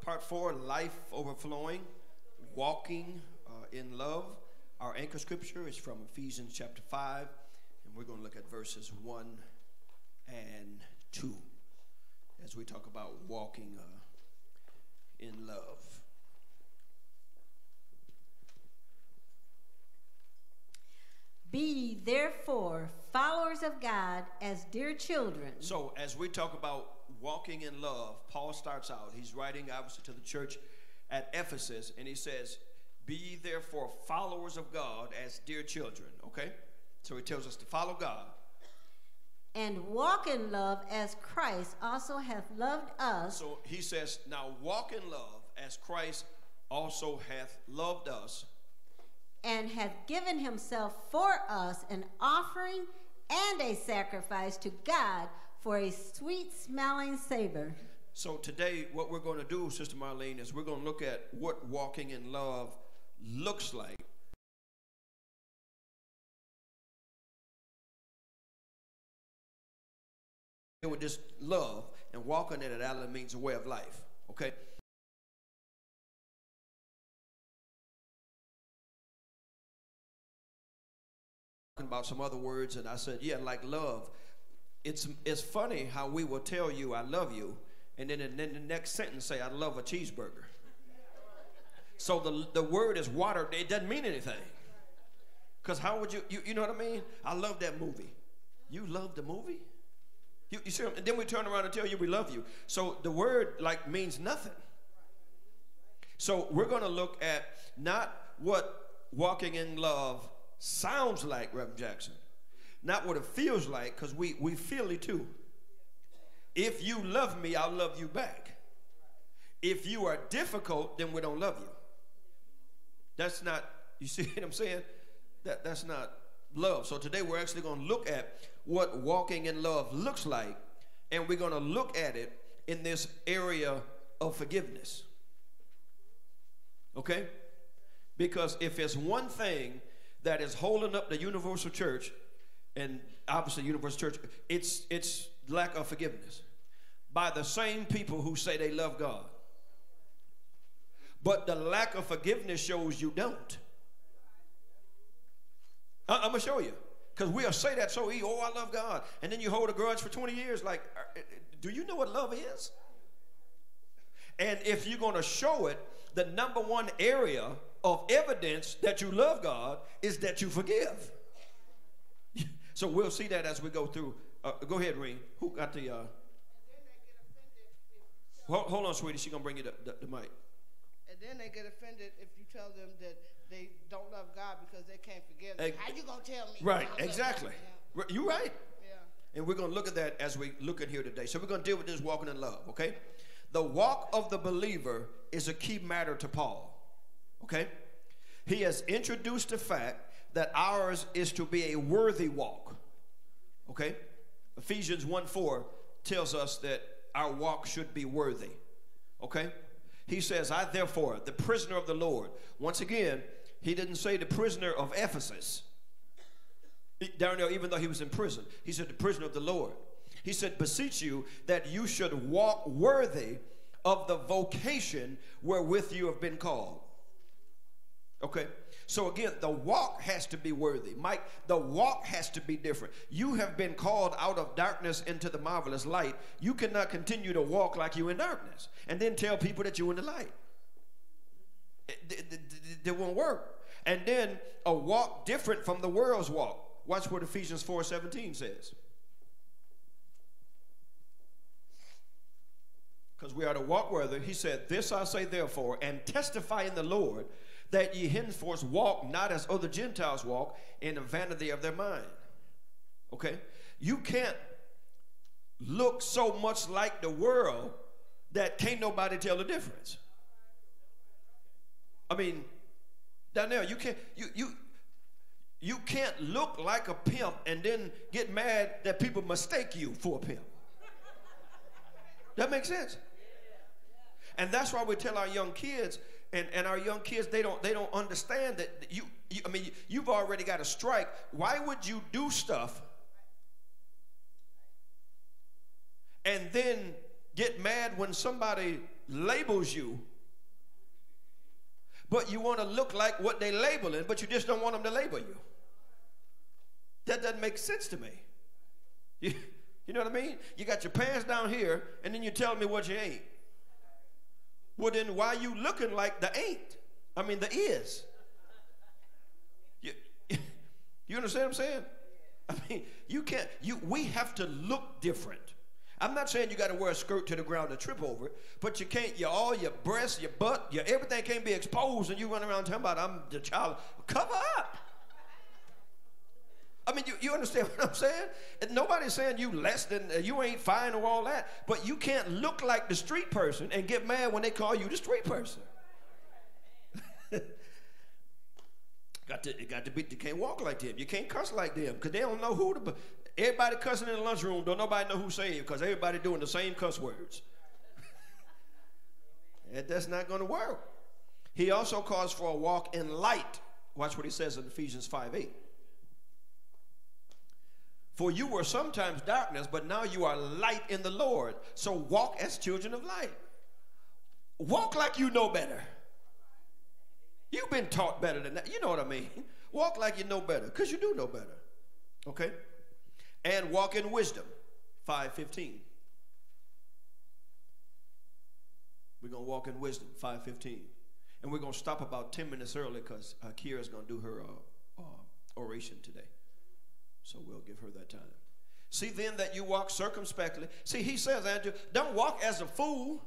Part 4, life overflowing, walking in love. Our anchor scripture is from Ephesians chapter 5, and we're going to look at verses 1 and 2 as we talk about walking in love. Be therefore followers of God as dear children. So as we talk about walking in love, Paul starts out, he's writing obviously to the church at Ephesus, and he says, be ye therefore followers of God as dear children, okay? So he tells us to follow God. And walk in love as Christ also hath loved us. So he says, now walk in love as Christ also hath loved us. And hath given himself for us an offering and a sacrifice to God for a sweet-smelling savor. So today what we're going to do, Sister Marlene, is we're going to look at what walking in love looks like. With this love and walking in it, that means a way of life, okay? About some other words, and I said, yeah, like love. It's funny how we will tell you I love you, and then the next sentence say I love a cheeseburger. So the word is water. It doesn't mean anything. Because how would you know what I mean? I love that movie. You love the movie? You see, and then we turn around and tell you we love you. So the word like means nothing. So we're going to look at not what walking in love sounds like, Reverend Jackson. Not what it feels like, because we feel it too. If you love me, I'll love you back. If you are difficult, then we don't love you. That's not, you see what I'm saying? That's not love. So today we're actually going to look at what walking in love looks like, and we're going to look at it in this area of forgiveness. Okay? Because if it's one thing that is holding up the universal church, and obviously universal church, it's lack of forgiveness by the same people who say they love God. But the lack of forgiveness shows you don't. I'm going to show you. Because we'll say that so easy, oh, I love God. And then you hold a grudge for 20 years like, do you know what love is? And if you're going to show it, the number one area of evidence that you love God is that you forgive. So we'll see that as we go through. Go ahead, Reen. Who got the... Hold on, sweetie. She's going to bring you the mic. And then they get offended if you tell them that they don't love God because they can't forgive them. How you going to tell me? Right, exactly. Yeah. You're right. Yeah. And we're going to look at that as we look at here today. So we're going to deal with this walking in love, okay? The walk of the believer is a key matter to Paul, okay? He has introduced the fact that ours is to be a worthy walk, okay? Ephesians 1:4 tells us that our walk should be worthy, okay? He says, I therefore, the prisoner of the Lord. Once again, he didn't say the prisoner of Ephesus. Down there, even though he was in prison, he said the prisoner of the Lord. He said, beseech you that you should walk worthy of the vocation wherewith you have been called. Okay? So again, the walk has to be worthy. Mike, the walk has to be different. You have been called out of darkness into the marvelous light. You cannot continue to walk like you in darkness and then tell people that you're in the light. It won't work. And then a walk different from the world's walk. Watch what Ephesians 4:17 says. Because we are to walk worthy. He said, this I say therefore, and testify in the Lord, that ye henceforth walk not as other Gentiles walk, in the vanity of their mind. Okay? You can't look so much like the world that can't nobody tell the difference. I mean, Donnell, you can't look like a pimp and then get mad that people mistake you for a pimp. That makes sense? And that's why we tell our young kids, and our young kids, they don't understand that you've already got a strike. Why would you do stuff and then get mad when somebody labels you, but you want to look like what they labeling, but you just don't want them to label you. That doesn't make sense to me. You know what I mean? You got your pants down here, and then you tell me what you ain't. Well, then why you looking like the ain't? I mean, the is. You understand what I'm saying? I mean, you can't, we have to look different. I'm not saying you got to wear a skirt to the ground to trip over it, but you can't, all your breasts, your butt, everything can't be exposed, and you run around talking about, I'm the child. Cover up. I mean, you understand what I'm saying? And nobody's saying you less than, you ain't fine or all that, but you can't look like the street person and get mad when they call you the street person. It got to be, you can't walk like them. You can't cuss like them because they don't know who to, everybody cussing in the lunchroom, don't nobody know who's saved because everybody doing the same cuss words. And that's not going to work. He also calls for a walk in light. Watch what he says in Ephesians 5:8. For you were sometimes darkness, but now you are light in the Lord. So walk as children of light. Walk like you know better. You've been taught better than that. You know what I mean? Walk like you know better, because you do know better. Okay? And walk in wisdom. 5:15. We're going to walk in wisdom. 5:15. And we're going to stop about 10 minutes early because Kira's going to do her oration today. So we'll give her that time. See then that you walk circumspectly. See, he says, Andrew, don't walk as a fool.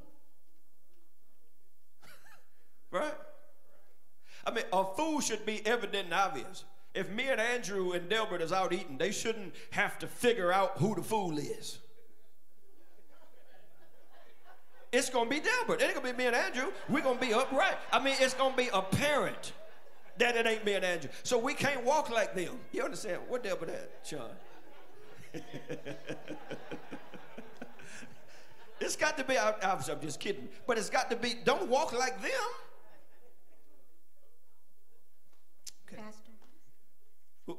Right? I mean, a fool should be evident and obvious. If me and Andrew and Delbert is out eating, they shouldn't have to figure out who the fool is. It's going to be Delbert. It ain't going to be me and Andrew. We're going to be upright. I mean, it's going to be apparent that it ain't me and Andrew. So we can't walk like them. You understand? What Delbert at, Sean? It's got to be, I'm just kidding, but it's got to be, don't walk like them. Okay. Pastor?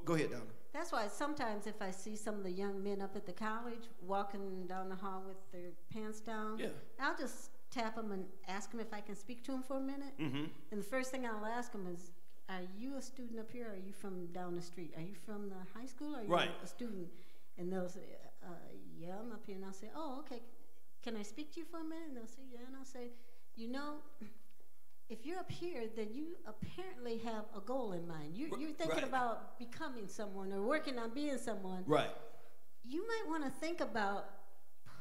Go ahead, Donna. That's why sometimes if I see some of the young men up at the college walking down the hall with their pants down, yeah, I'll just tap them and ask them if I can speak to them for a minute. Mm-hmm. And the first thing I'll ask them is, are you a student up here or are you from down the street? Are you from the high school or are you right. a student? And they'll say, yeah, I'm up here. And I'll say, oh, okay. Can I speak to you for a minute? And they'll say, yeah. And I'll say, you know, if you're up here, then you apparently have a goal in mind. You're thinking right. about becoming someone or working on being someone. Right. You might want to think about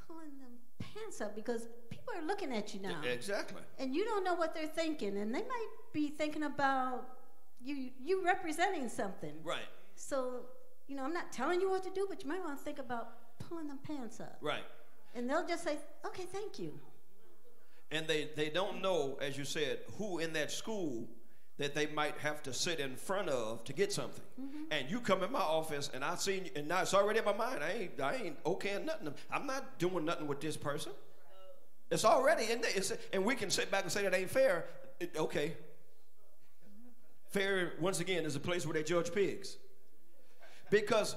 pulling them pants up because people are looking at you now. Exactly. And you don't know what they're thinking. And they might be thinking about you representing something. Right. So, you know, I'm not telling you what to do, but you might want to think about pulling them pants up. Right. And they'll just say, okay, thank you. And they don't know, as you said, who in that school that they might have to sit in front of to get something. Mm-hmm. And you come in my office, and I seen you, and now it's already in my mind. I ain't okaying nothing. I'm not doing nothing with this person. It's already in there. And we can sit back and say that ain't fair. Okay. Fair, once again, is a place where they judge pigs. Because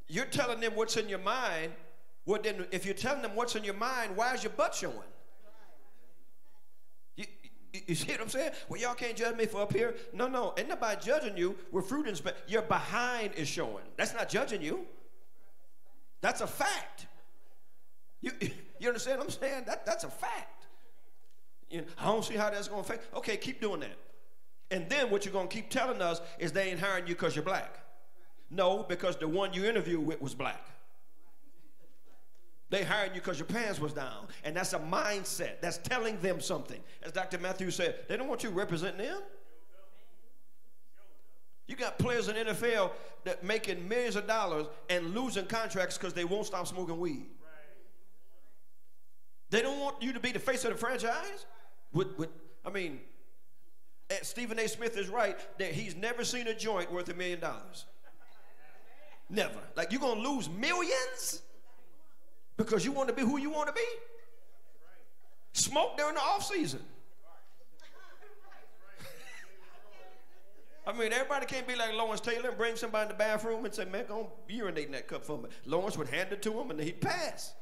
you're telling them what's in your mind. Well, then, if you're telling them what's in your mind, why is your butt showing? You see what I'm saying? Well, y'all can't judge me for up here. No, ain't nobody judging you with fruit inspection. Your behind is showing. That's not judging you. That's a fact. You understand what I'm saying? That's a fact. You know, I don't see how that's going to affect. Okay, keep doing that. And then what you're going to keep telling us is they ain't hiring you because you're black. No, because the one you interviewed with was black. They hired you because your pants was down. And that's a mindset. That's telling them something. As Dr. Matthews said, they don't want you representing them. You got players in the NFL that making millions of dollars and losing contracts because they won't stop smoking weed. They don't want you to be the face of the franchise. I mean, Stephen A. Smith is right that he's never seen a joint worth $1 million. Never. Like, you're going to lose millions because you want to be who you want to be? Smoke during the off season. I mean, everybody can't be like Lawrence Taylor and bring somebody in the bathroom and say, man, go urinate in that cup for me. Lawrence would hand it to him and he'd pass.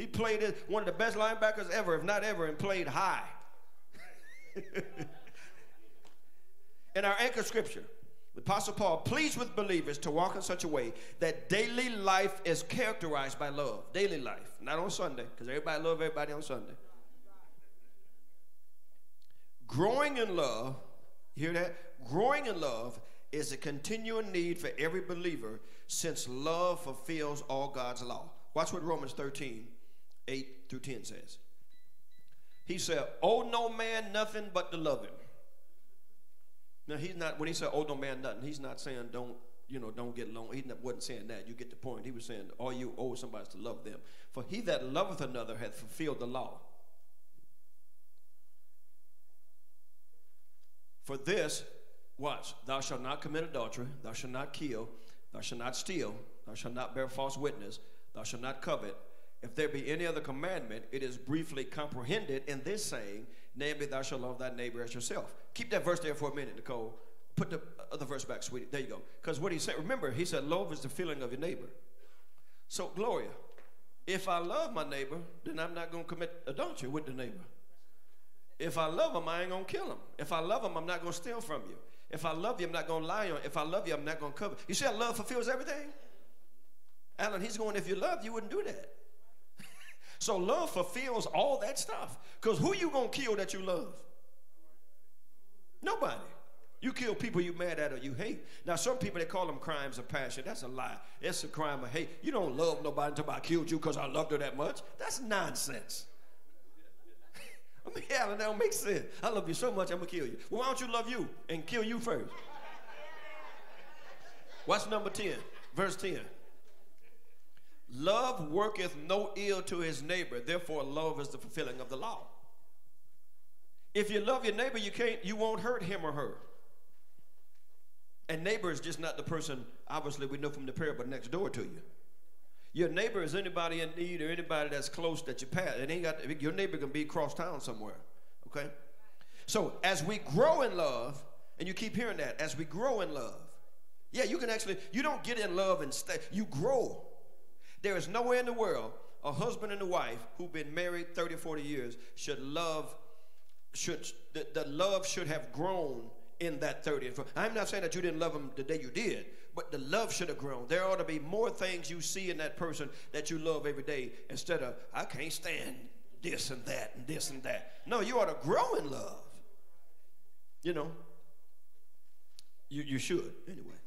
He played it, one of the best linebackers ever, if not ever, and played high. In our anchor scripture, the Apostle Paul pleads with believers to walk in such a way that daily life is characterized by love. Daily life, not on Sunday, because everybody loves everybody on Sunday. Growing in love, you hear that? Growing in love is a continuing need for every believer, since love fulfills all God's law. Watch what Romans 13, 8 through 10 says. He said, owe no man nothing but to love him. Now, he's not, when he said, owe no man nothing, he's not saying don't get along. He wasn't saying that. You get the point. He was saying all you owe somebody is to love them. For he that loveth another hath fulfilled the law. For this, watch, thou shalt not commit adultery, thou shalt not kill, thou shalt not steal, thou shalt not bear false witness, thou shalt not covet. If there be any other commandment, it is briefly comprehended in this saying, namely, thou shalt love thy neighbor as yourself. Keep that verse there for a minute, Nicole. Put the other verse back, sweetie. There you go. Because what he said, remember, he said love is the feeling of your neighbor. So, Gloria, if I love my neighbor, then I'm not going to commit adultery with the neighbor. If I love him, I ain't going to kill him. If I love him, I'm not going to steal from you. If I love you, I'm not going to lie on you. If I love you, I'm not going to covet. You see how love fulfills everything? Alan, he's going, if you love, you wouldn't do that. So love fulfills all that stuff. Because who you going to kill that you love? Nobody. You kill people you mad at or you hate. Now, some people, they call them crimes of passion. That's a lie. It's a crime of hate. You don't love nobody until I killed you because I loved her that much. That's nonsense. I mean, Alan, that don't make sense. I love you so much, I'm going to kill you. Well, why don't you love you and kill you first? Watch number 10, verse 10. Love worketh no ill to his neighbor, therefore love is the fulfilling of the law. If you love your neighbor, you won't hurt him or her. And neighbor is just not the person, obviously we know from the parable, next door to you. Your neighbor is anybody in need or anybody that's close that you pass. Your neighbor can be across town somewhere, okay? So as we grow in love, and you keep hearing that, as we grow in love, yeah, you don't get in love and stay, you grow. There is nowhere in the world a husband and a wife who've been married 30, 40 years the love should have grown in that 30. I'm not saying that you didn't love him the day you did, but the love should have grown. There ought to be more things you see in that person that you love every day instead of, I can't stand this and that and this and that. No, you ought to grow in love. You know, you should anyway.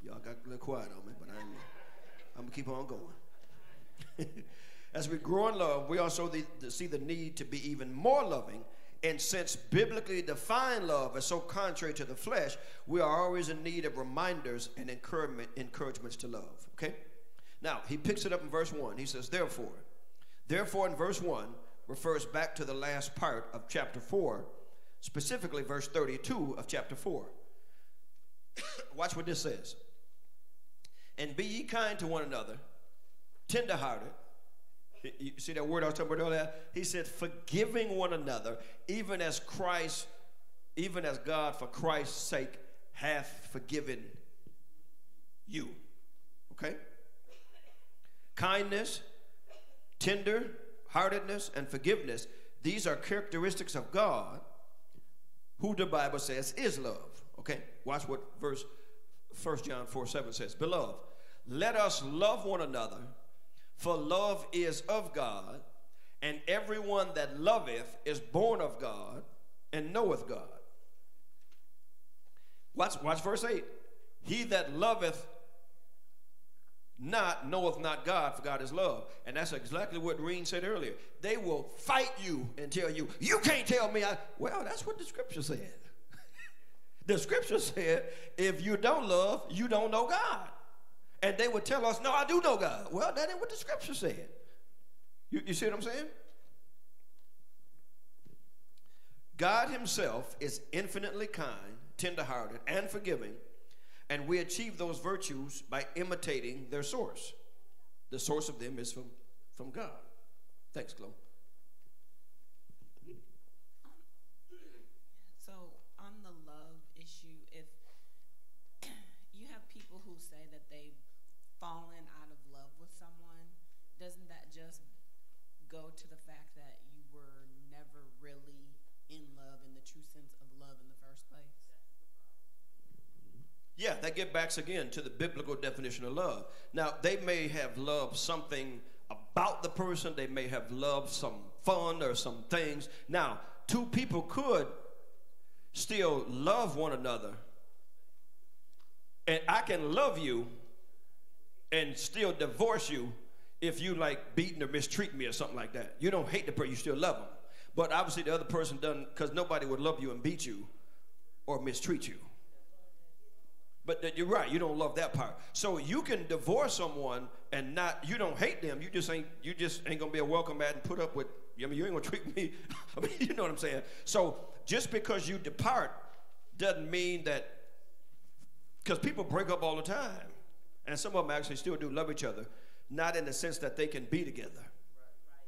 Y'all got a little quiet on me, but I'm going to keep on going. As we grow in love, we also see the need to be even more loving. And since biblically defined love is so contrary to the flesh, we are always in need of reminders and encouragements to love. Okay? Now, he picks it up in verse 1. He says, therefore. Therefore, in verse 1, refers back to the last part of chapter 4, specifically verse 32 of chapter 4. Watch what this says. And be ye kind to one another, tenderhearted. You see that word I was talking about earlier? He said, forgiving one another, even as God for Christ's sake hath forgiven you. Okay? Kindness, tender-heartedness, and forgiveness, these are characteristics of God, who the Bible says is love. Okay? Watch what verse 1 John 4:7 says. Beloved, let us love one another, for love is of God, and everyone that loveth is born of God and knoweth God. Watch verse 8. He that loveth not knoweth not God, for God is love. And that's exactly what Reen said earlier. They will fight you and tell you, you can't tell me. Well, that's what the scripture said. The scripture said, if you don't love, you don't know God. And they would tell us, no, I do know God. Well, that ain't what the scripture said. You see what I'm saying? God himself is infinitely kind, tenderhearted, and forgiving, and we achieve those virtues by imitating their source. The source of them is from God. Thanks, Chloe. So on the love issue, if you have people who say that they've fallen out of love with someone, doesn't that just Yeah, that get back again to the biblical definition of love. Now, they may have loved something about the person. They may have loved some fun or some things. Now, two people could still love one another. And I can love you and still divorce you if you like beating or mistreat me or something like that. You don't hate the person, you still love them. But obviously the other person doesn't, because nobody would love you and beat you or mistreat you. But you're right, you don't love that part. So you can divorce someone and you don't hate them. You just ain't gonna be a welcome mat and put up with. I mean, you ain't gonna treat me. I mean, you know what I'm saying. So just because you depart doesn't mean that. Because people break up all the time, and some of them actually still do love each other, not in the sense that they can be together.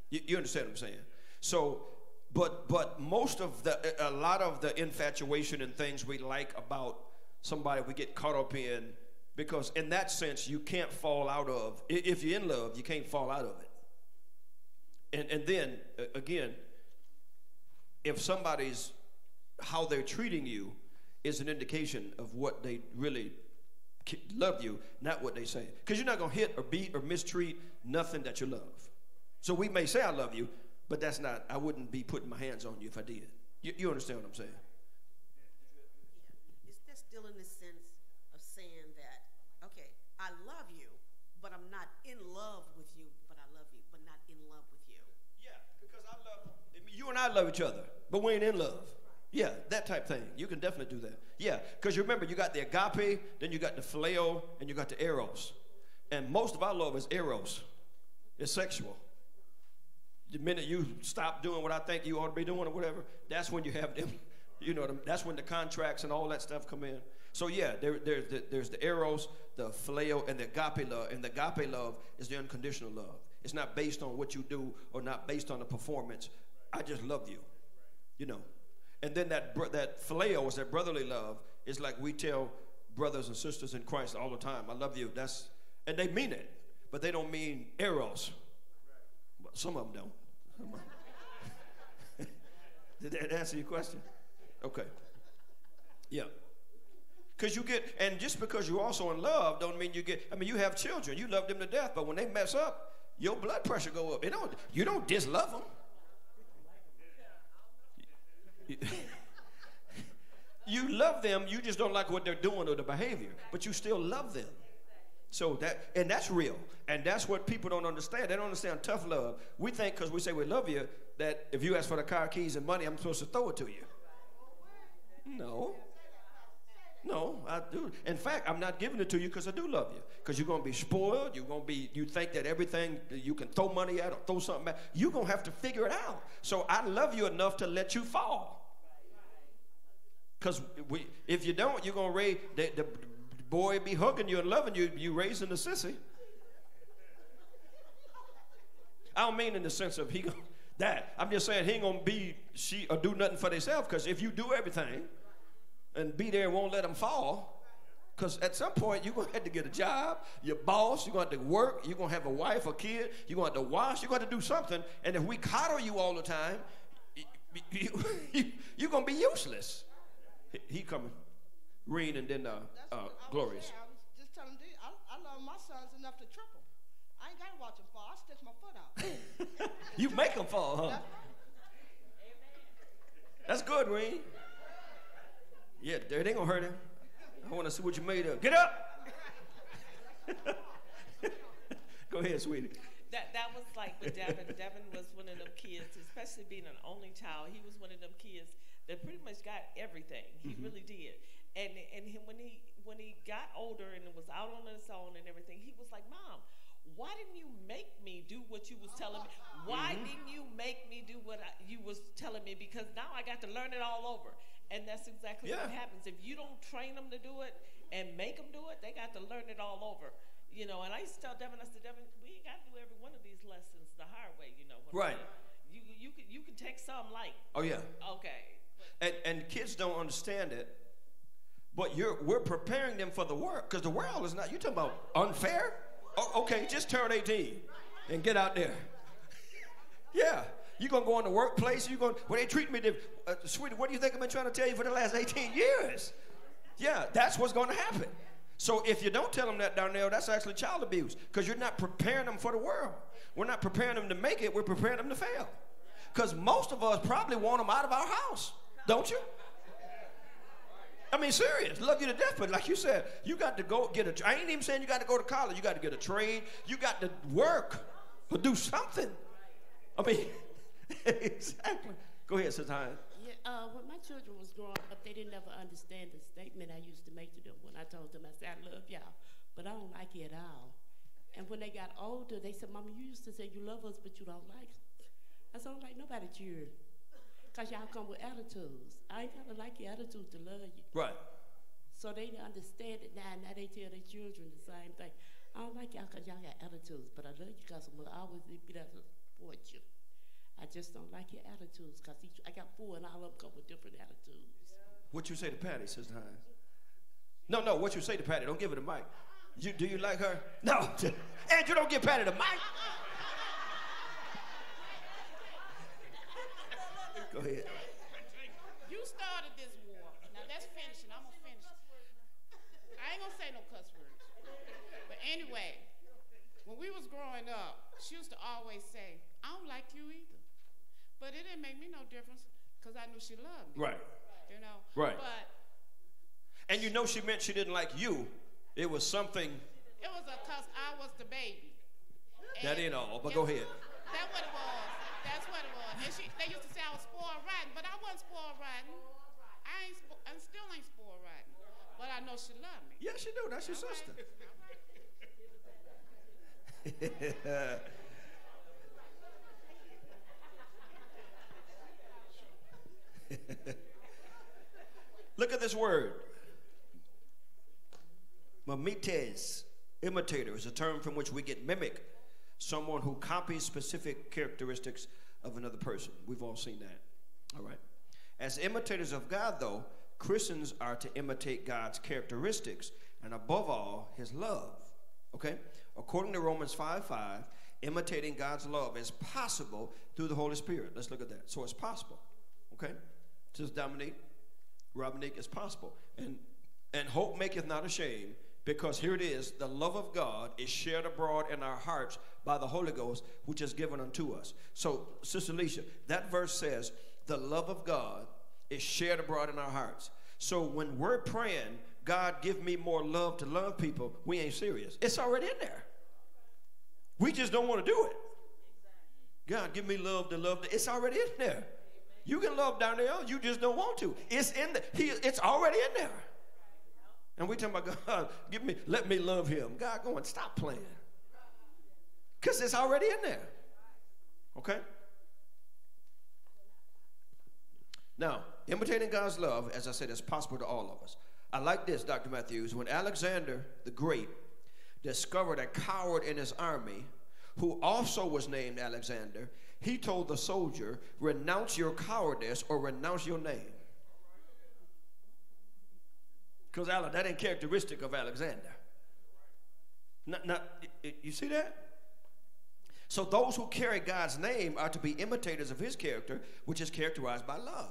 You understand what I'm saying? So, but a lot of the infatuation and things we like about somebody we get caught up in, because in that sense you can't fall out of. If you're in love, you can't fall out of it. And then again, if somebody's how they're treating you is an indication of what they really love you, not what they say. Because you're not going to hit or beat or mistreat nothing that you love. So we may say I love you, but that's not, I wouldn't be putting my hands on you if I did. You understand what I'm saying? Is that still in the sense of saying that, okay, I love you, but I'm not in love with you, but I love you, but not in love with you? Yeah, because you and I love each other, but we ain't in love. Yeah, that type thing. You can definitely do that. Yeah, because you remember, you got the agape, then you got the phileo, and you got the eros. And most of our love is eros. It's sexual. The minute you stop doing what I think you ought to be doing or whatever, that's when you have them. You know, that's when the contracts and all that stuff come in. So yeah, there's the eros, the phileo, and the agape love. And the agape love is the unconditional love. It's not based on what you do or not based on the performance. I just love you, you know. And then that phileo is that brotherly love. Is like we tell brothers and sisters in Christ all the time, I love you. And they mean it, but they don't mean eros. Well, some of them don't. Did that answer your question? Okay. Yeah. Because you get, and just because you're also in love don't mean you get, I mean, you have children, you love them to death, but when they mess up, your blood pressure go up. You don't dislove them. You love them, you just don't like what they're doing or the behavior, but you still love them. So that's real. And that's what people don't understand. They don't understand tough love. We think because we say we love you, that if you ask for the car keys and money, I'm supposed to throw it to you. No, I do. In fact, I'm not giving it to you because I do love you. Because you're going to be spoiled. You think that everything you can throw money at or throw something back. You're going to have to figure it out. So I love you enough to let you fall. Because if you don't, you're going to raise, the boy be hugging you and loving you, you raising the sissy. I don't mean in the sense of that. I'm just saying he ain't going to be, or do nothing for themselves. Because if you do everything and be there and won't let them fall, because at some point you're going to have to get a job, your boss, you're going to have to work, you're going to have a wife or kid, you're going to have to wash, you're going to do something. And if we coddle you all the time, you're going to be useless. He coming. Reen and then Glorious. I was just telling D, I love my sons enough to triple. I ain't got to watch them fall. I stick my foot out. You make them fall, huh? That's good, Reen. Yeah, they ain't going to hurt him. I want to see what you made of. Get up! Go ahead, sweetie. That was like with Devin. Devin was one of them kids, especially being an only child. He was one of them kids that pretty much got everything. He really did. And when he got older and was out on his own and everything, he was like, Mom, why didn't you make me do what you was telling me? Why didn't you make me do what you was telling me? Because now I got to learn it all over. And that's exactly what happens. If you don't train them to do it and make them do it, they got to learn it all over. You know, and I used to tell Devin, I said, Devin, we ain't got to do every one of these lessons the hard way, you know. Right. You can take some light. Oh, yeah. Okay. And kids don't understand it, but we're preparing them for the work, because the world is not, you talking about unfair? Oh, okay, just turn 18 and get out there. Yeah, you're going to go in the workplace, well, they treat me, sweetie, what do you think I've been trying to tell you for the last 18 years? Yeah, that's what's going to happen. So if you don't tell them that, Darnell, that's actually child abuse because you're not preparing them for the world. We're not preparing them to make it. We're preparing them to fail. Because most of us probably want them out of our house, don't you? I mean, serious. Love you to death, but like you said, you got to go get a, I ain't even saying you got to go to college. You got to get a trade. You got to work or do something. I mean, exactly. Go ahead, Sister Hines. Yeah, when my children was growing up, they didn't ever understand the statement I used to make to them when I told them, I said, I love y'all, but I don't like you at all. And when they got older, they said, Mama, you used to say you love us, but you don't like us. I said, I don't like nobody but you. Because y'all come with attitudes. I ain't got to like your attitude to love you. Right. So they understand it now. Now they tell their children the same thing. I don't like y'all because y'all got attitudes, but I love you because I'm going to always be there to support you. I just don't like your attitudes because I got 4 and all of them come with different attitudes. What you say to Patty, Sister Hines? No, what you say to Patty? Don't give her the mic. Do you like her? No. Andrew, don't give Patty the mic. Go ahead. You started this war. Now let's finish it. I'm going to finish it. I ain't going to say no cuss words. But anyway, when we was growing up, she used to always say, I don't like you either. But it didn't make me no difference because I knew she loved me. Right. You know? Right. But and you know she meant she didn't like you. It was something. it was because I was the baby. That ain't all, but go ahead. That's what it was. That's what it was. And they used to say I was spoiled rotten, but I wasn't spoiled rotten. I still ain't spoiled rotten. But I know she loved me. Yes, you do. That's your All sister. Right. Look at this word. Mimetes, imitator, is a term from which we get mimic, someone who copies specific characteristics of another person. We've all seen that. All right. As imitators of God, though, Christians are to imitate God's characteristics and above all, his love. Okay? According to Romans 5:5, imitating God's love is possible through the Holy Spirit. Let's look at that. So it's possible. Okay? Says Dominique, Robinique, it's possible. And hope maketh not ashamed, because here it is, the love of God is shared abroad in our hearts by the Holy Ghost, which is given unto us. So, Sister Alicia, that verse says, the love of God is shared abroad in our hearts. So when we're praying, God, give me more love to love people, we ain't serious. It's already in there. We just don't want to do it. God, give me love to love. It's already in there. You can love Darnell, you just don't want to. It's in the, it's already in there. And we talking about, God, let me love him. God going, stop playing. Because it's already in there. Okay? Now, imitating God's love, as I said, is possible to all of us. I like this, Dr. Matthews. When Alexander the Great discovered a coward in his army who also was named Alexander, he told the soldier, renounce your cowardice or renounce your name. Because that ain't characteristic of Alexander. You see that? So those who carry God's name are to be imitators of his character, which is characterized by love.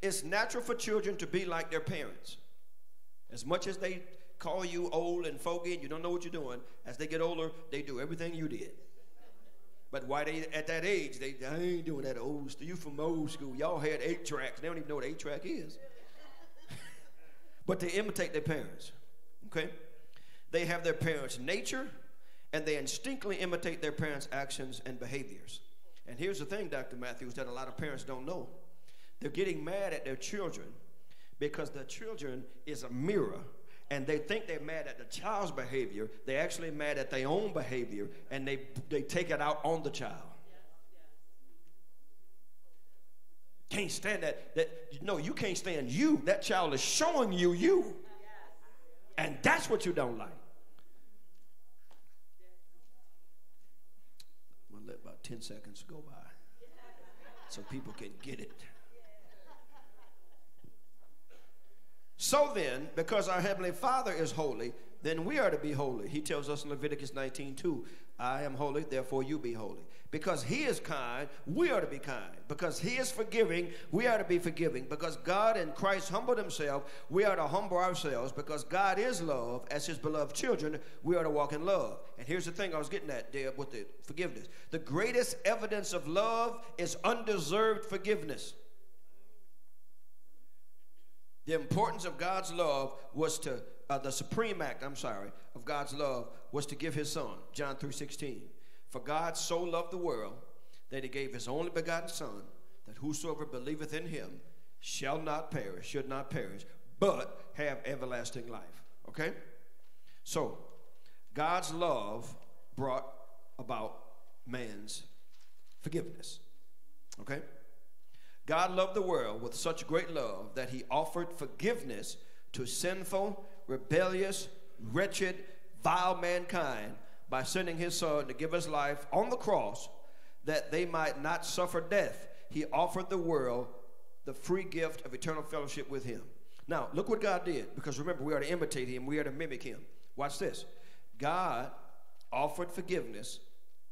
It's natural for children to be like their parents. As much as they call you old and fogey and you don't know what you're doing, as they get older, they do everything you did. But why they at that age, I ain't doing that old stuff. You from old school. Y'all had 8 tracks. They don't even know what 8 track is. But they imitate their parents. Okay? They have their parents' nature, and they instinctively imitate their parents' actions and behaviors. And here's the thing, Dr. Matthews, that a lot of parents don't know. They're getting mad at their children because the children is a mirror, and they think they're mad at the child's behavior. They're actually mad at their own behavior, and they take it out on the child. Can't stand that. No, you can't stand you. That child is showing you. And that's what you don't like. I'm going to let about 10 seconds go by so people can get it. So then, because our Heavenly Father is holy, then we are to be holy. He tells us in Leviticus 19:2, I am holy, therefore you be holy. Because he is kind, we are to be kind. Because he is forgiving, we are to be forgiving. Because God and Christ humbled himself, we are to humble ourselves. Because God is love, as his beloved children, we are to walk in love. And here's the thing I was getting at there with the forgiveness. The greatest evidence of love is undeserved forgiveness. The importance of God's love was to, the supreme act, of God's love was to give his son, John 3:16. For God so loved the world that he gave his only begotten son, that whosoever believeth in him shall not perish, should not perish, but have everlasting life. Okay? So, God's love brought about man's forgiveness. Okay? God loved the world with such great love that he offered forgiveness to sinful, rebellious, wretched, vile mankind by sending his son to give his life on the cross that they might not suffer death. He offered the world the free gift of eternal fellowship with him. Now, look what God did, because remember, we are to imitate him, we are to mimic him. Watch this. God offered forgiveness,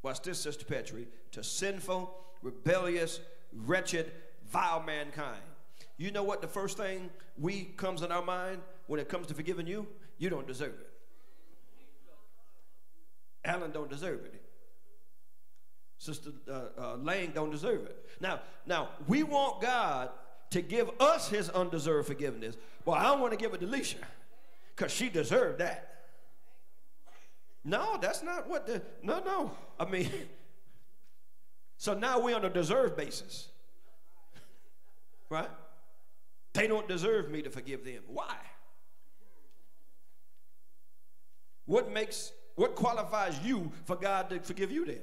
watch this, Sister Petrie, to sinful, rebellious, wretched, vile mankind. You know what the first thing comes in our mind when it comes to forgiving you? You don't deserve it. Alan don't deserve it. Sister Lang don't deserve it. Now, we want God to give us his undeserved forgiveness. Well, I don't want to give it to Leisha because she deserved that. No, that's not what no. I mean, so now we're on a deserved basis. Right? They don't deserve me to forgive them. Why? What qualifies you for God to forgive you then?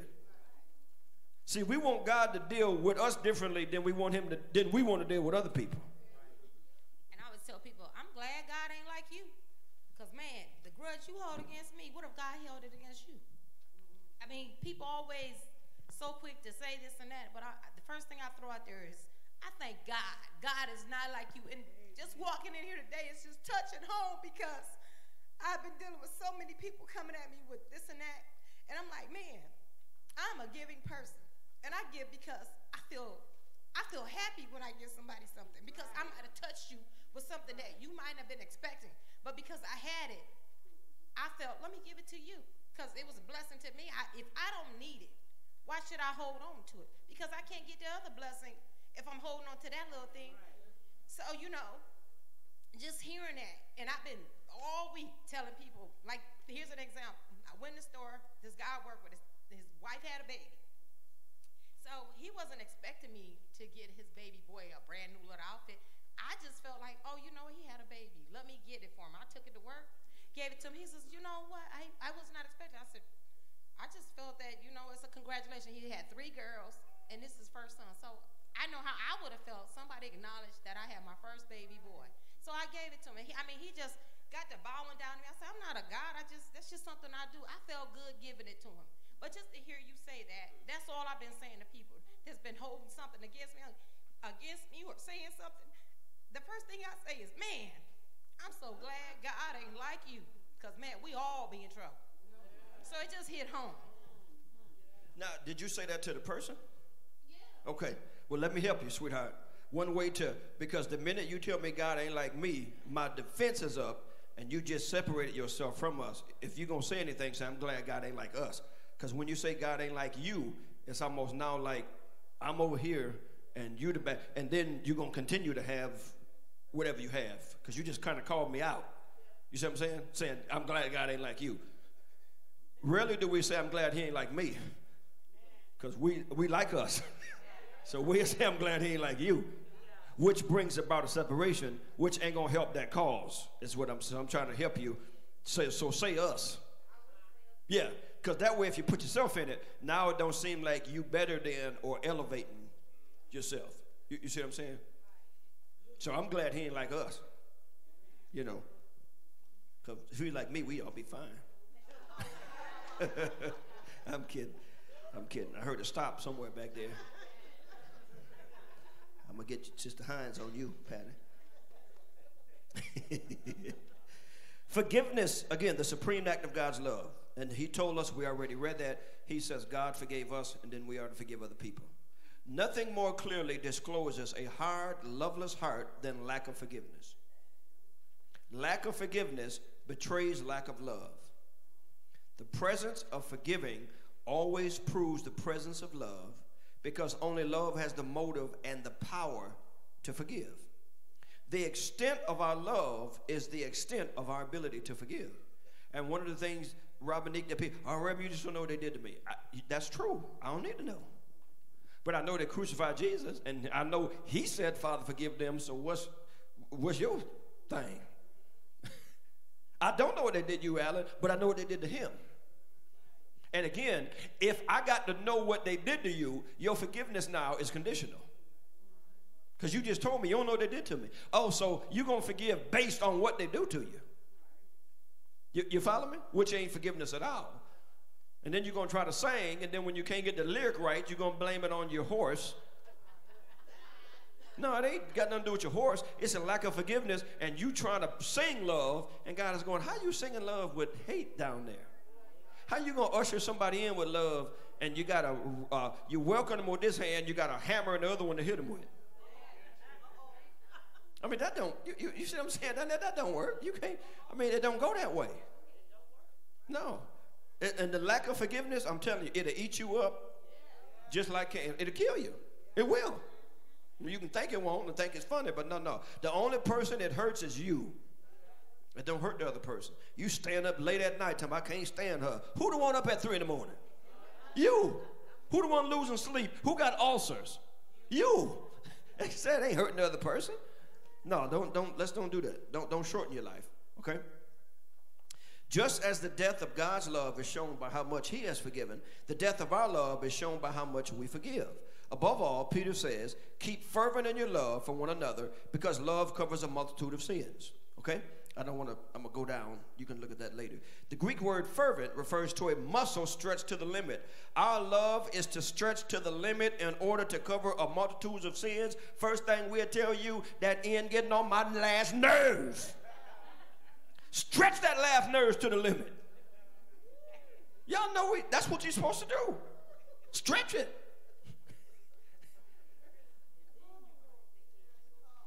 See, we want God to deal with us differently than we want to deal with other people. And I always tell people, I'm glad God ain't like you. Because, man, the grudge you hold against me, what if God held it against you? I mean, people always so quick to say this and that, but the first thing I throw out there is, I thank God. God is not like you. And just walking in here today is just touching home, because I've been dealing with so many people coming at me with this and that. And I'm like, man, I'm a giving person. And I give because I feel happy when I give somebody something, because I might have touched you with something that you might have been expecting. But because I had it, I felt, let me give it to you, because it was a blessing to me. If I don't need it, why should I hold on to it? Because I can't get the other blessing if I'm holding on to that little thing. So, just hearing that, and I've been all week telling people, like, here's an example. I went in the store, this guy I work with, his wife had a baby. So he wasn't expecting me to get his baby boy a brand new little outfit. I just felt like, he had a baby. Let me get it for him. I took it to work, gave it to him. He says, you know what? I was not expecting. I said, I just felt that, it's a congratulations. He had 3 girls, and this is his first son. So I know how I would have felt. Somebody acknowledged that I had my first baby boy. So I gave it to him. He just got to bowing down to me. I said, I'm not a God. That's just something I do. I felt good giving it to him. But just to hear you say that, that's all I've been saying to people that's been holding something against me or saying something. The first thing I say is, man, I'm so glad God ain't like you. Because, man, we all be in trouble. So it just hit home. Now, did you say that to the person? Yeah. Okay. Well, let me help you, sweetheart. One way because the minute you tell me God ain't like me, my defense is up, and you just separated yourself from us. If you're going to say anything, say, I'm glad God ain't like us. Because when you say God ain't like you, it's almost now like I'm over here and you the back, and then you're going to continue to have whatever you have, because you just kind of called me out. You see what I'm saying? Saying, I'm glad God ain't like you. Rarely do we say, I'm glad he ain't like me, because we like us. So we say, I'm glad he ain't like you, which brings about a separation, which ain't going to help that cause. Is what I'm trying to help you. So say us. Yeah. Because that way, if you put yourself in it, now it don't seem like you better than or elevating yourself. You see what I'm saying? So I'm glad he ain't like us. Because if he like me, we all be fine. I'm kidding. I heard a stop somewhere back there. I'm going to get Sister Hines on you, Patty. Forgiveness, again, the supreme act of God's love. And he told us, we already read that, he says God forgave us, and then we are to forgive other people. Nothing more clearly discloses a hard, loveless heart than lack of forgiveness. Lack of forgiveness betrays lack of love. The presence of forgiving always proves the presence of love, because only love has the motive and the power to forgive. The extent of our love is the extent of our ability to forgive. And one of the things, Robin, that people, oh, Reverend, you just don't know what they did to me. That's true. I don't need to know. But I know they crucified Jesus, and I know he said, Father, forgive them, so what's your thing? I don't know what they did to you, Alan, but I know what they did to him. And again, if I got to know what they did to you, your forgiveness now is conditional. Because you just told me you don't know what they did to me. Oh, so you're going to forgive based on what they do to you. You follow me? Which ain't forgiveness at all. And then you're going to try to sing, and then when you can't get the lyric right, you're going to blame it on your horse. No, it ain't got nothing to do with your horse. It's a lack of forgiveness, and you trying to sing love, and God is going, how you singing love with hate down there? How you going to usher somebody in with love, and you got you welcome them with this hand, you got a hammer in the other one to hit them with? I mean, that don't, you see what I'm saying? That don't work. You can't, I mean, it don't go that way. No. And the lack of forgiveness, I'm telling you, it'll eat you up just like it'll kill you. It will. You can think it won't and think it's funny, but no. The only person it hurts is you. It don't hurt the other person. You stand up late at night, I can't stand her. Who the one up at 3 in the morning? You. Who the one losing sleep? Who got ulcers? You. They said it ain't hurting the other person. No, let's don't do that. Don't shorten your life, okay? Just as the depth of God's love is shown by how much he has forgiven, the depth of our love is shown by how much we forgive. Above all, Peter says, keep fervent in your love for one another, because love covers a multitude of sins, okay? I'm going to go down. You can look at that later. The Greek word fervent refers to a muscle stretched to the limit. Our love is to stretch to the limit in order to cover a multitude of sins. First thing we'll tell you, that end getting on my last nerves. Stretch that last nerves to the limit. Y'all know that's what you're supposed to do. Stretch it.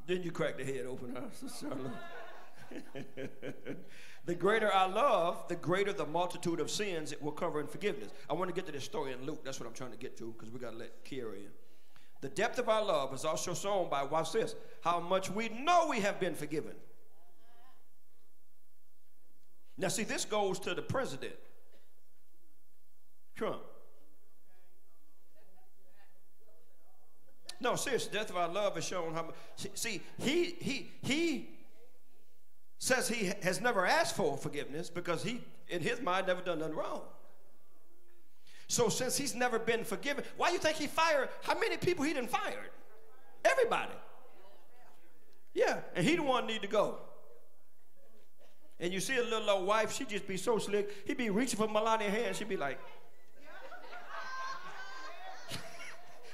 Then you crack the head open, huh? The greater our love, the greater the multitude of sins it will cover in forgiveness. I want to get to this story in Luke. That's what I'm trying to get to, because we got to let Kiara in. The depth of our love is also shown by, watch this, how much we know we have been forgiven. Now, see, this goes to the president, Trump. No, seriously, the depth of our love is shown how much. See, he says he has never asked for forgiveness because he, in his mind, never done nothing wrong. So since he's never been forgiven, why do you think he fired? How many people he done fired? Everybody. Yeah, and he the one need to go. And you see a little old wife, she just be so slick. He be reaching for Melania's hand. She be like,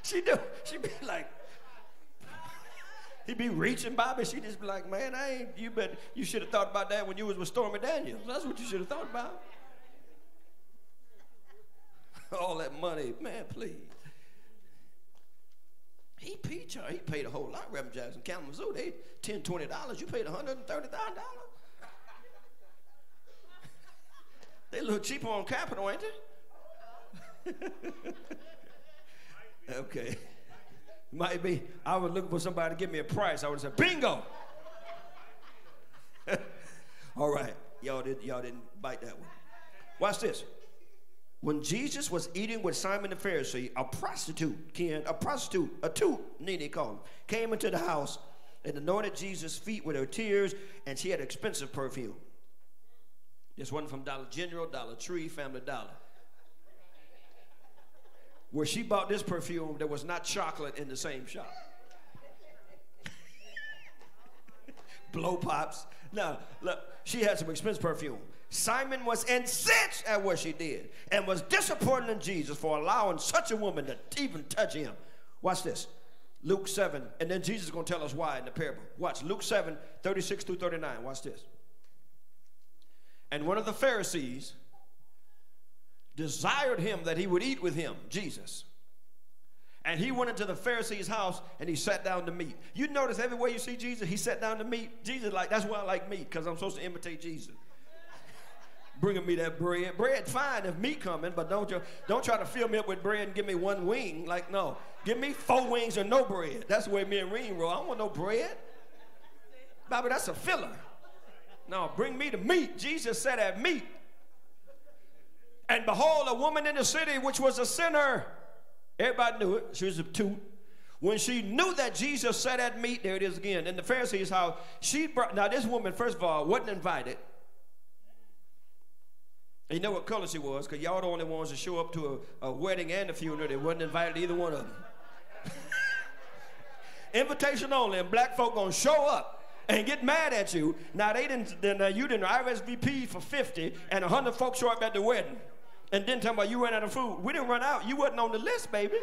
she be like, he be reaching Bobby. She just be like, man, you should have thought about that when you was with Stormy Daniels. That's what you should have thought about. All that money, man, please. He paid a whole lot, Reverend Jackson. Kalamazoo, they $10, $20. You paid $130,000. They a little cheaper on Capitol, ain't they? Okay. Might be. I was looking for somebody to give me a price. I would have said, bingo. All right. Y'all didn't bite that one. Watch this. When Jesus was eating with Simon the Pharisee, a prostitute, a toot, Nene called him, came into the house and anointed Jesus' feet with her tears, and she had expensive perfume. This wasn't from Dollar General, Dollar Tree, Family Dollar. Where she bought this perfume, there was not chocolate in the same shop. Blow pops. No, look, she had some expensive perfume. Simon was incensed at what she did and was disappointed in Jesus for allowing such a woman to even touch him. Watch this. Luke 7, and then Jesus is going to tell us why in the parable. Watch, Luke 7, 36 through 39. Watch this. And one of the Pharisees desired him that he would eat with him, Jesus. And he went into the Pharisee's house and he sat down to meat. You notice everywhere you see Jesus, he sat down to meat. Jesus, like, that's why I like meat, because I'm supposed to imitate Jesus. Bringing me that bread. Bread's fine if meat coming, but don't try to fill me up with bread and give me one wing. Like, no. Give me 4 wings or no bread. That's the way me and Reen roll. I don't want no bread. Bobby, that's a filler. No, bring me the meat. Jesus sat at meat. And behold, a woman in the city which was a sinner. Everybody knew it. She was a toot. When she knew that Jesus sat at meat, there it is again, in the Pharisee's house, she brought, now this woman, first of all, wasn't invited. And you know what color she was, because y'all the only ones to show up to a wedding and a funeral. They wasn't invited to either one of them. Invitation only, and black folk gonna show up and get mad at you. Now you didn't RSVP for 50 and 100 folks show up at the wedding. And then talking about you ran out of food. We didn't run out. You wasn't on the list, baby.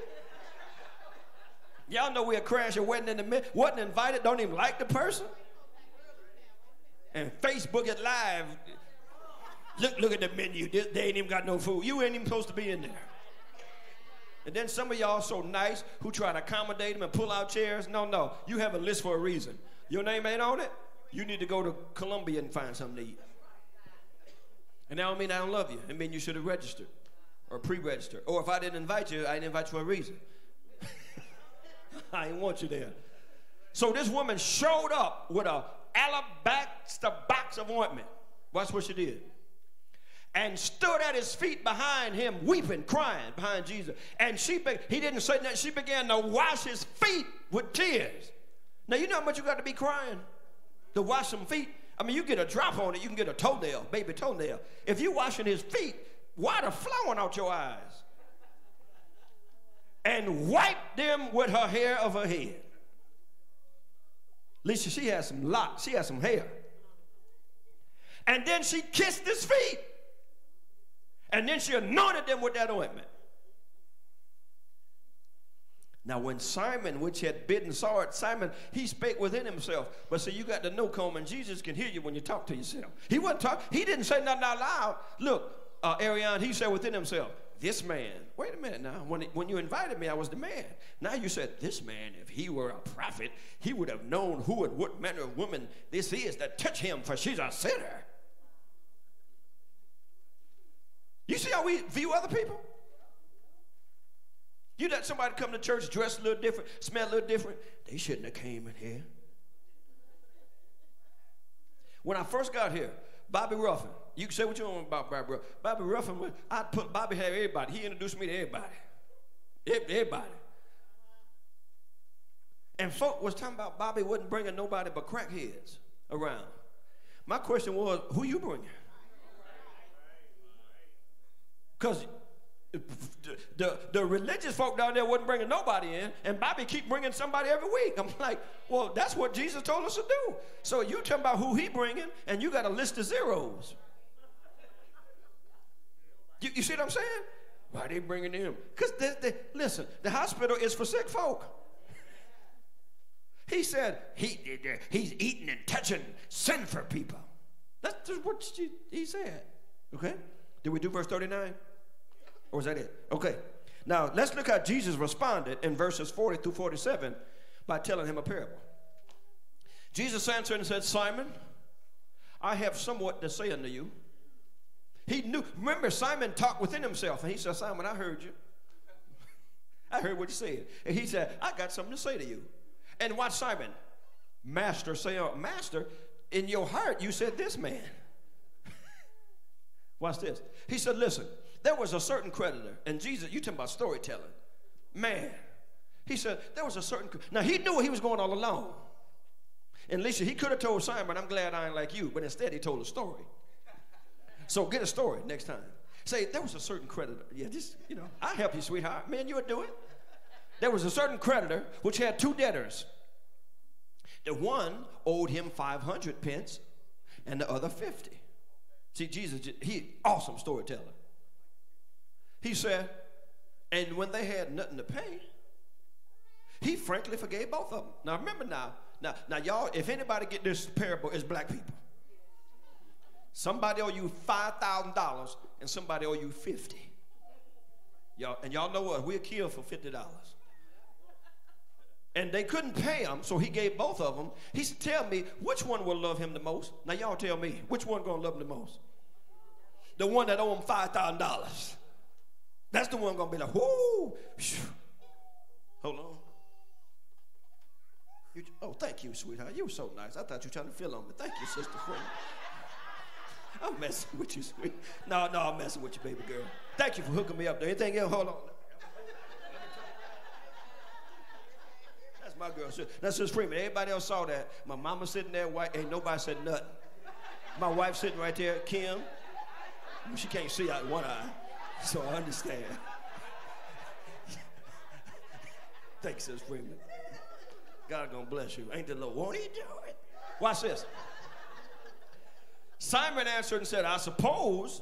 Y'all know we'll crash a wedding in the middle. Wasn't invited, don't even like the person. And Facebook it live. Look at the menu. They ain't even got no food. You ain't even supposed to be in there. And then some of y'all so nice who try to accommodate them and pull out chairs. No. You have a list for a reason. Your name ain't on it. You need to go to Columbia and find something to eat. And that don't mean I don't love you. It means you should have registered or pre-registered. Or if I didn't invite you, I didn't invite you for a reason. I didn't want you there. So this woman showed up with an alabaster box of ointment. Watch what she did. And stood at his feet behind him, weeping, crying behind Jesus. And he didn't say that. She began to wash his feet with tears. Now, you know how much you got to be crying to wash some feet? I mean, you get a drop on it, you can get a toenail, baby toenail. If you're washing his feet, water flowing out your eyes. And wiped them with her hair of her head. Lisa, she has some locks, she has some hair. And then she kissed his feet. And then she anointed them with that ointment. Now when Simon, which had bidden, saw it, Simon, he spake within himself. But see, you got to know, Coleman, Jesus can hear you when you talk to yourself. He wasn't talking, he didn't say nothing out loud. Look, Ariane, he said within himself, this man, wait a minute now, when you invited me, I was the man. Now you said, this man, if he were a prophet, he would have known who and what manner of woman this is that touch him, for she's a sinner. You see how we view other people? You let somebody come to church dressed a little different, smell a little different. They shouldn't have came in here. When I first got here, Bobby Ruffin, you can say what you want about Bobby Ruffin. Bobby Ruffin, Bobby had everybody. He introduced me to everybody. Everybody. And folk was talking about Bobby wasn't bringing nobody but crackheads around. My question was, who you bringing? Because the religious folk down there wasn't bringing nobody in, and Bobby keep bringing somebody every week. I'm like, well, that's what Jesus told us to do. So you talking about who he bringing, and you got a list of zeros. You see what I'm saying? Why they bringing him? Because listen, the hospital is for sick folk. He said he's eating and touching sinful people. That's just what he said. Okay? Did we do verse 39? Or was that it? Okay. Now, let's look how Jesus responded in verses 40 through 47 by telling him a parable. Jesus answered and said, Simon, I have somewhat to say unto you. He knew. Remember, Simon talked within himself, and he said, Simon, I heard you. I heard what you said. And he said, I got something to say to you. And watch Simon. Master, say, Master, in your heart you said this man. Watch this. He said, listen. There was a certain creditor, and Jesus, you talking about storytelling. Man, he said, there was a certain, now he knew he was going all alone. And Alicia, he could have told Simon, I'm glad I ain't like you, but instead he told a story. So get a story next time. Say, there was a certain creditor. Yeah, just, I'll help you, sweetheart. Man, you would do it. There was a certain creditor which had 2 debtors. The one owed him 500 pence, and the other 50. See, Jesus, he awesome storyteller. He said, and when they had nothing to pay, he frankly forgave both of them. Now remember now y'all, if anybody get this parable, it's black people. Somebody owe you $5,000 and somebody owe you 50. Y'all know what? We'll kill for $50. And they couldn't pay him, so he gave both of them. He said, tell me, which one will love him the most? Now, y'all tell me, which one going to love him the most? The one that owed him $5,000. That's the one going to be like, whoo. Hold on. Oh, thank you, sweetheart. You were so nice. I thought you were trying to feel on me. Thank you, sister friend. I'm messing with you, sweet. No, I'm messing with you, baby girl. Thank you for hooking me up. Anything else? Hold on. That's my girl. That's Sister Freeman. Everybody else saw that. My mama sitting there, white. Ain't nobody said nothing. My wife sitting right there, Kim. She can't see out one eye, so I understand. Thanks, Sister Freeman. God gonna bless you. Ain't the Lord? Won't he do it? Watch this. Simon answered and said, I suppose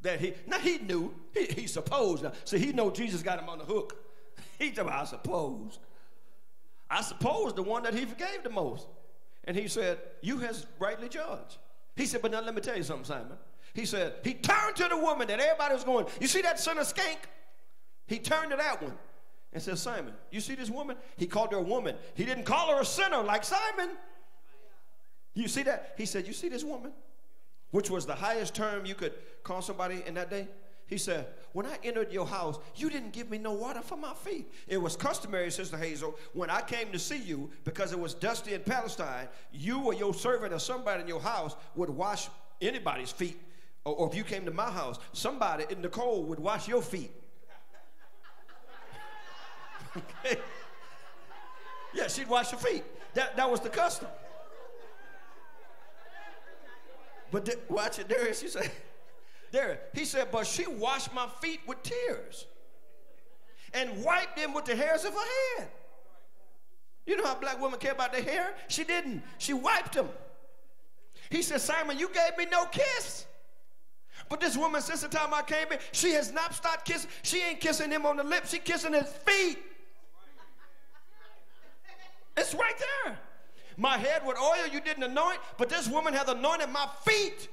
that he knew. He supposed. Now, see, he know Jesus got him on the hook. He said, I suppose the one that he forgave the most. And he said, you has rightly judged. He said, but now let me tell you something, Simon. He said, he turned to the woman that everybody was going, you see that sinner skank? He turned to that one and said, Simon, you see this woman? He called her a woman. He didn't call her a sinner like Simon. You see that? He said, you see this woman? Which was the highest term you could call somebody in that day. He said, when I entered your house, you didn't give me no water for my feet. It was customary, Sister Hazel, when I came to see you, because it was dusty in Palestine, you or your servant or somebody in your house would wash anybody's feet. Or if you came to my house, somebody in the cold would wash your feet. Okay. Yeah, she'd wash your feet. That was the custom. But watch it, there she said, there. He said, but she washed my feet with tears and wiped them with the hairs of her head. You know how black women care about their hair? She didn't. She wiped them. He said, Simon, you gave me no kiss. But this woman, since the time I came in, she has not stopped kissing. She ain't kissing him on the lips. She kissing his feet. It's right there. My head with oil you didn't anoint, but this woman has anointed my feet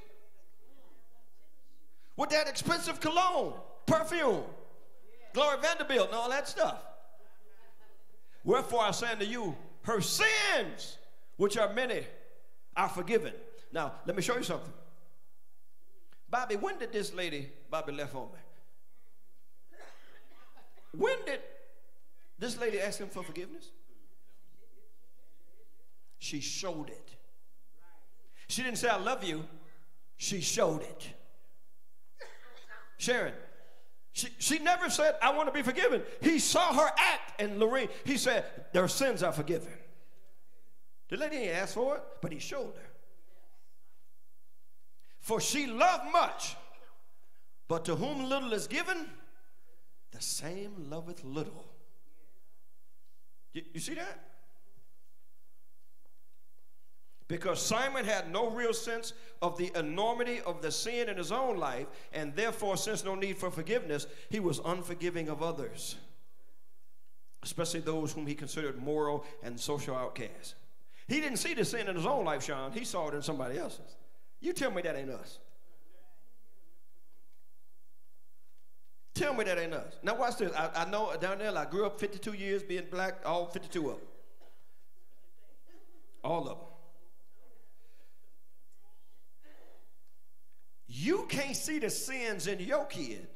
with that expensive cologne, perfume, Gloria Vanderbilt, and all that stuff. Wherefore I say unto you, her sins, which are many, are forgiven. Now, let me show you something. Bobby, when did this lady, Bobby left on me, when did this lady ask him for forgiveness? She showed it. She didn't say, I love you. She showed it. Sharon, she never said, I want to be forgiven. He saw her act, and Lorraine, he said, their sins are forgiven. The lady ain't asked for it, but he showed her. For she loved much, but to whom little is given, the same loveth little. You see that? Because Simon had no real sense of the enormity of the sin in his own life, and therefore, since no need for forgiveness, he was unforgiving of others, especially those whom he considered moral and social outcasts. He didn't see the sin in his own life, Sean. He saw it in somebody else's. You tell me that ain't us. Tell me that ain't us. Now watch this. I know down there, I grew up 52 years being black, all 52 of them. All of them. You can't see the sins in your kid,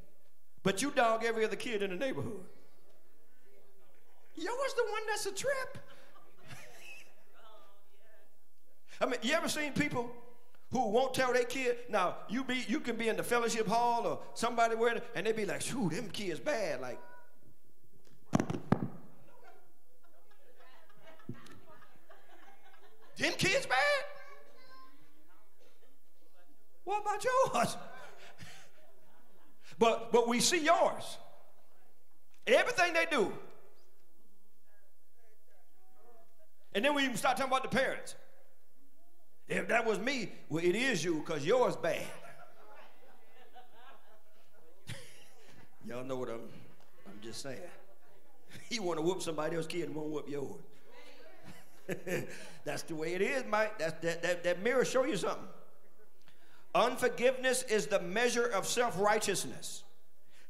but you dog every other kid in the neighborhood. Yours the one that's a trip. I mean, you ever seen people who won't tell their kid? Now, you can be in the fellowship hall or somebody where, and they be like, "Shoo, them kids bad." Like, them kids bad? What about yours? But we see yours. Everything they do. And then we even start talking about the parents. If that was me, well, it is you, because yours bad. Y'all know what I'm just saying. You want to whoop somebody else's kid and won't whoop yours. That's the way it is, Mike. That mirror show you something. Unforgiveness is the measure of self-righteousness.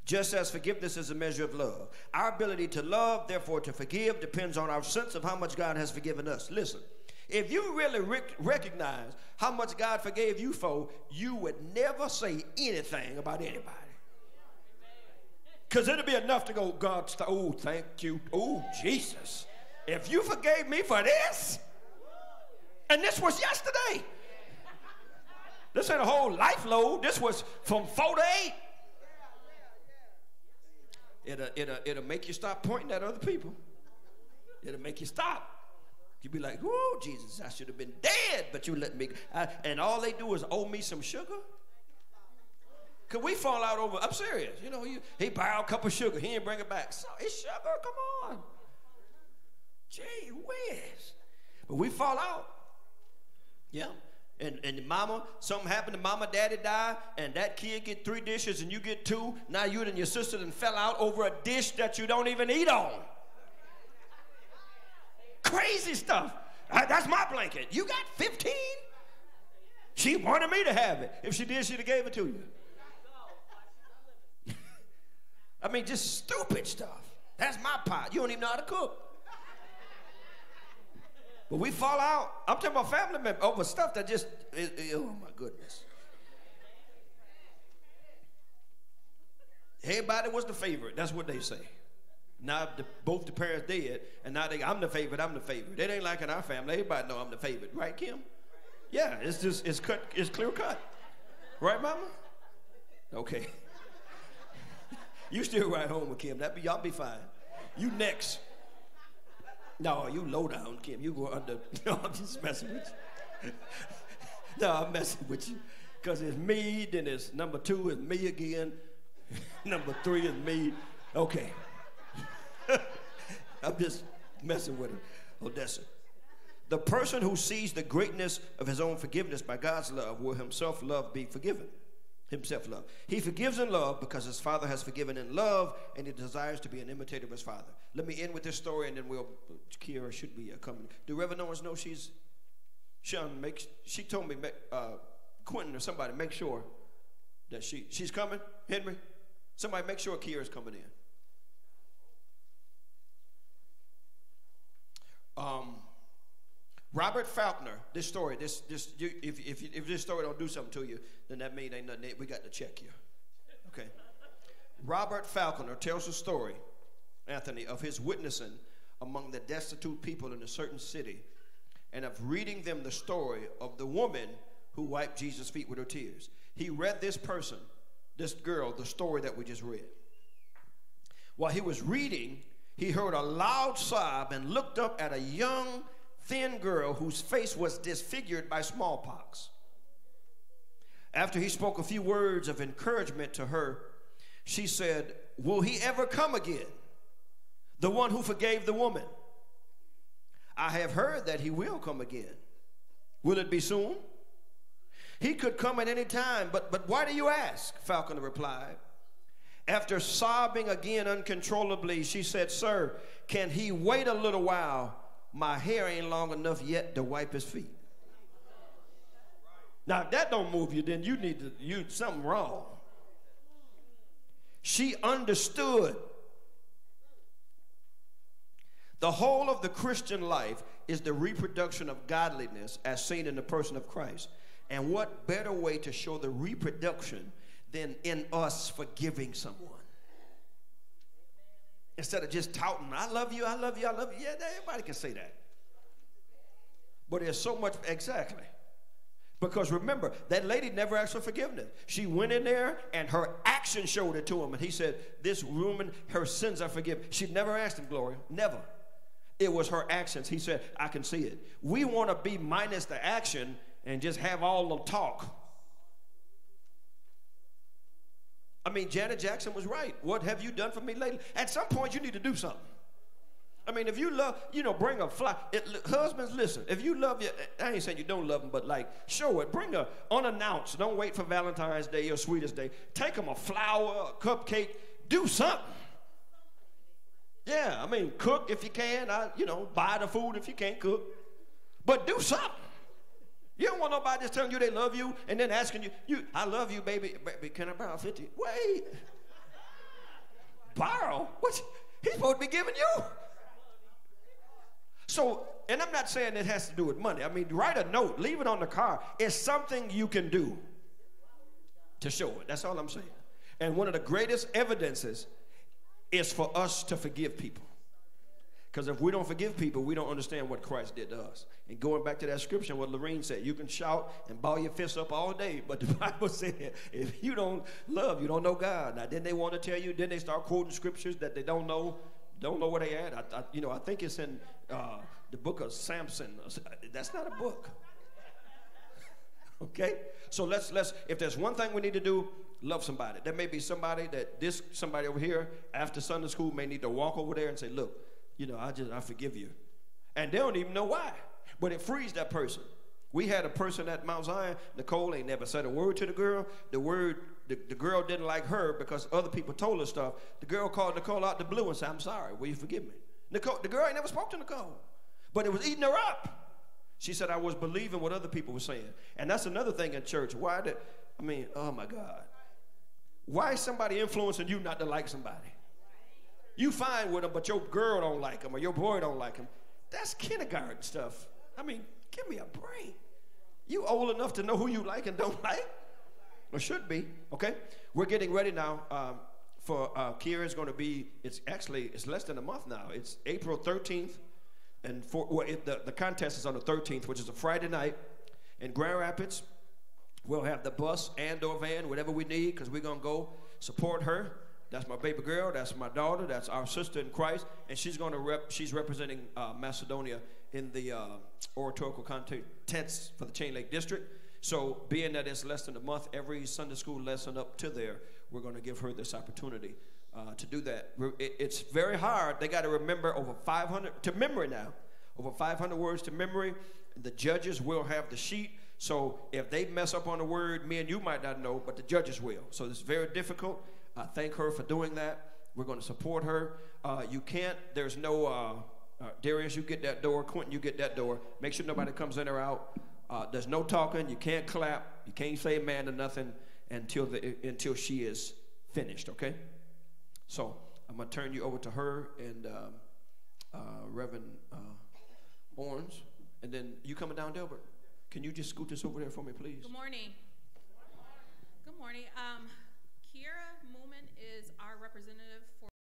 Just as forgiveness is a measure of love. Our ability to love, therefore to forgive, depends on our sense of how much God has forgiven us. Listen, if you really recognize how much God forgave you for, you would never say anything about anybody. Because it'll be enough to go, God, oh, thank you. Oh, Jesus. If you forgave me for this, and this was yesterday. This ain't a whole life load. This was from 4 to 8. It'll make you stop pointing at other people. It'll make you stop. You'll be like, oh, Jesus, I should have been dead, but you let me. And all they do is owe me some sugar. Could we fall out over, I'm serious. You know, he borrowed a cup of sugar. He didn't bring it back. So it's sugar, come on. Gee whiz. But we fall out. Yeah. And mama, something happened to mama, daddy died, and that kid get 3 dishes and you get 2. Now you and your sister done fell out over a dish that you don't even eat on. Crazy stuff. That's my blanket. You got 15? She wanted me to have it. If she did, she'd have gave it to you. I mean, just stupid stuff. That's my pot. You don't even know how to cook. But we fall out. I'm talking about family members over stuff that just, oh my goodness. Everybody was the favorite. That's what they say. Now both the parents dead, and now I'm the favorite, I'm the favorite. It ain't like in our family. Everybody know I'm the favorite. Right, Kim? Yeah, it's clear cut. Right, mama? Okay. You still ride home with Kim. Y'all be fine. You next. No, you low down, Kim. You go under. No, I'm just messing with you. No, I'm messing with you. Because it's me, then it's number 2 is me again. Number 3 is me. Okay. I'm just messing with him. Odessa. The person who sees the greatness of his own forgiveness by God's love will himself love be forgiven. Himself love. He forgives in love because his Father has forgiven in love, and he desires to be an imitator of his Father. Let me end with this story, and then Kiera should be coming. Do Reverend Owens know she told me, Quentin or somebody, make sure that she's coming? Henry? Somebody make sure Kiera's coming in. Robert Falconer, this story, if this story don't do something to you, then that means ain't nothing. We got to check you. Okay. Robert Falconer tells a story, Anthony, of his witnessing among the destitute people in a certain city, and of reading them the story of the woman who wiped Jesus' feet with her tears. He read this girl, the story that we just read. While he was reading, he heard a loud sob and looked up at a young, thin girl whose face was disfigured by smallpox. After he spoke a few words of encouragement to her, she said, "Will he ever come again? The one who forgave the woman." "I have heard that he will come again." "Will it be soon?" "He could come at any time, but why do you ask?" Falconer replied. After sobbing again uncontrollably, she said, "Sir, can he wait a little while? My hair ain't long enough yet to wipe his feet." Now, if that don't move you, then you something wrong. She understood. The whole of the Christian life is the reproduction of godliness as seen in the person of Christ. And what better way to show the reproduction than in us forgiving someone? Instead of just touting, "I love you, I love you, I love you." Yeah, everybody can say that. But there's so much, exactly. Because remember, that lady never asked for forgiveness. She went in there and her action showed it to him. And he said, "This woman, her sins are forgiven." She never asked him, Gloria, never. It was her actions. He said, "I can see it." We want to be minus the action and just have all the talk. I mean, Janet Jackson was right. What have you done for me lately? At some point, you need to do something. I mean, if you love, bring a fly. Husbands, listen. If you love I ain't saying you don't love them, but show it. Bring a unannounced. Don't wait for Valentine's Day or Sweetest Day. Take them a flower, a cupcake. Do something. Yeah, I mean, cook if you can. Buy the food if you can't cook. But do something. You don't want nobody just telling you they love you and then asking you, "I love you, baby. Baby, can I borrow 50? Wait. Borrow? What? He's supposed to be giving you. So, and I'm not saying it has to do with money. I mean, write a note, leave it on the car. It's something you can do to show it. That's all I'm saying. And one of the greatest evidences is for us to forgive people. Because if we don't forgive people, we don't understand what Christ did to us. And going back to that scripture, what Lorene said, you can shout and ball your fists up all day, but the Bible said, if you don't love, you don't know God. Now, then they want to tell you, then they start quoting scriptures that they don't know where they at. I think it's in the book of Samson. That's not a book. Okay? So let's, if there's one thing we need to do, love somebody. There may be somebody somebody over here after Sunday school may need to walk over there and say, look, I forgive you. And they don't even know why. But it frees that person. We had a person at Mount Zion, Nicole ain't never said a word to the girl. The girl didn't like her because other people told her stuff. The girl called Nicole out the blue and said, I'm sorry, will you forgive me? Nicole, the girl ain't never spoke to Nicole. But it was eating her up. She said, I was believing what other people were saying. And that's another thing in church. Oh my God. Why is somebody influencing you not to like somebody? You fine with them, but your girl don't like them or your boy don't like them. That's kindergarten stuff. I mean, give me a break. You old enough to know who you like and don't like? Or should be, okay? We're getting ready now for Kiera's going to be, it's less than a month now. It's April 13th. And the contest is on the 13th, which is a Friday night in Grand Rapids. We'll have the bus and or van, whatever we need, because we're going to go support her. That's my baby girl. That's my daughter. That's our sister in Christ. And she's going to she's representing Macedonia in the oratorical contest for the Chain Lake District. So being that it's less than a month, every Sunday school lesson up to there, we're going to give her this opportunity to do that. It's very hard. They got to remember over 500 to memory now. Over 500 words to memory. The judges will have the sheet. So if they mess up on a word, me and you might not know, but the judges will. So it's very difficult. I thank her for doing that. We're going to support her. There's no, Darius, you get that door. Quentin, you get that door. Make sure nobody comes in or out. There's no talking. You can't clap. You can't say amen to nothing until she is finished, okay? So I'm going to turn you over to her and Reverend Owens. And then you coming down, Delbert? Can you just scoot this over there for me, please? Good morning. Good morning. Kiera Moomin is our representative for